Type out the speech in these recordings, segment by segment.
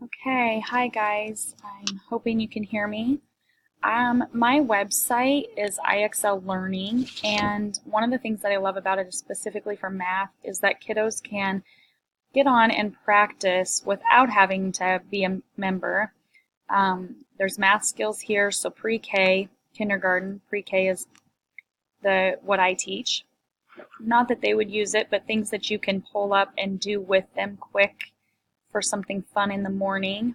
Okay, hi guys. I'm hoping you can hear me. My website is IXL Learning, and one of the things that I love about it, specifically for math, is that kiddos can get on and practice without having to be a member. There's math skills here, so pre-K, kindergarten, pre-K is what I teach. Not that they would use it, but things that you can pull up and do with them quick for something fun in the morning.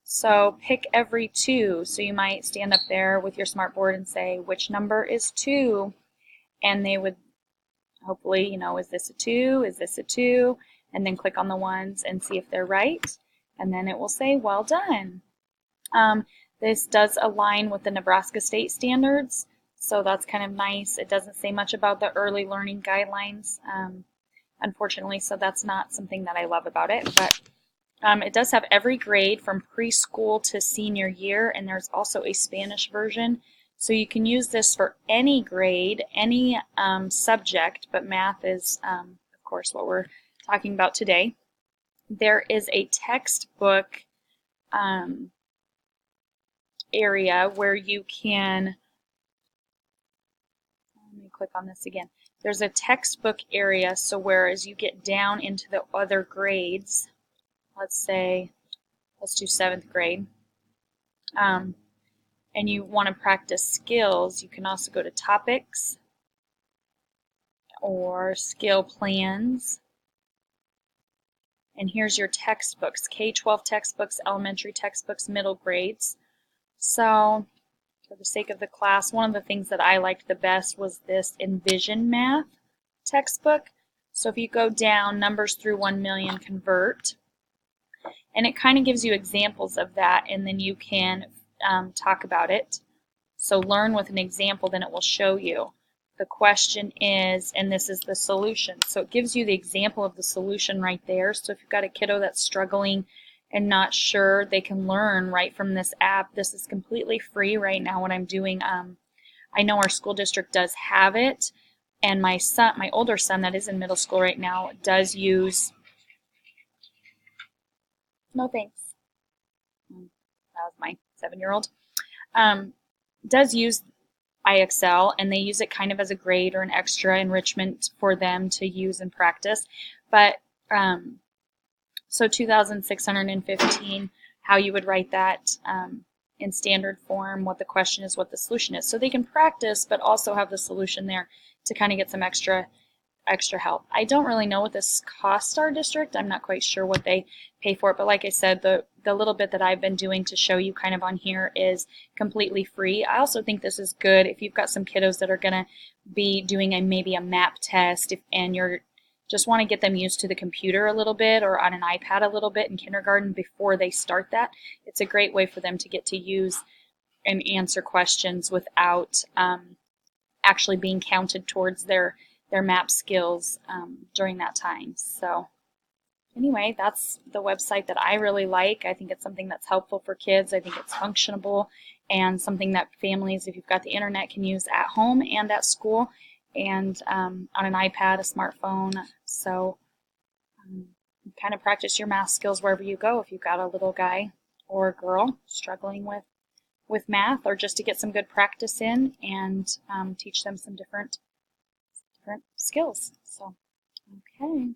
So pick every 2. So you might stand up there with your smartboard and say, which number is 2? And they would hopefully, is this a 2? Is this a 2? And then click on the ones and see if they're right. And then it will say, well done. This does align with the Nebraska state standards. So that's kind of nice. It doesn't say much about the early learning guidelines, unfortunately, so that's not something that I love about it. But it does have every grade from preschool to senior year, and there's also a Spanish version. So you can use this for any grade, any subject, but math is, of course, what we're talking about today. There is a textbook area where you can, let me click on this again. There's a textbook area, so whereas you get down into the other grades, let's do 7th grade, and you want to practice skills, you can also go to topics or skill plans. And here's your textbooks, K-12 textbooks, elementary textbooks, middle grades. So for the sake of the class, one of the things that I liked the best was this Envision Math textbook. So if you go down, numbers through 1 million convert, and it kind of gives you examples of that, and then you can talk about it. So learn with an example, then it will show you. The question is, and this is the solution. So it gives you the example of the solution right there. So if you've got a kiddo that's struggling and not sure, they can learn right from this app. This is completely free right now, what I'm doing. I know our school district does have it, and my older son that is in middle school right now does use, no thanks, that was my 7-year-old, does use IXL, and they use it kind of as a grade or an extra enrichment for them to use and practice. But so 2,615, how you would write that in standard form, what the question is, what the solution is. So they can practice, but also have the solution there to kind of get some extra help. I don't really know what this costs our district. I'm not quite sure what they pay for it, but like I said, the little bit that I've been doing to show you kind of on here is completely free. I also think this is good if you've got some kiddos that are going to be doing maybe a map test, and you're just want to get them used to the computer a little bit or on an iPad a little bit in kindergarten before they start that. It's a great way for them to get to use and answer questions without actually being counted towards their map skills during that time. So anyway, that's the website that I really like. I think it's something that's helpful for kids. I think it's functionable and something that families, if you've got the internet, can use at home and at school, and on an iPad, a smartphone. So kind of practice your math skills wherever you go if you've got a little guy or a girl struggling with math, or just to get some good practice in and teach them some different skills. So, okay.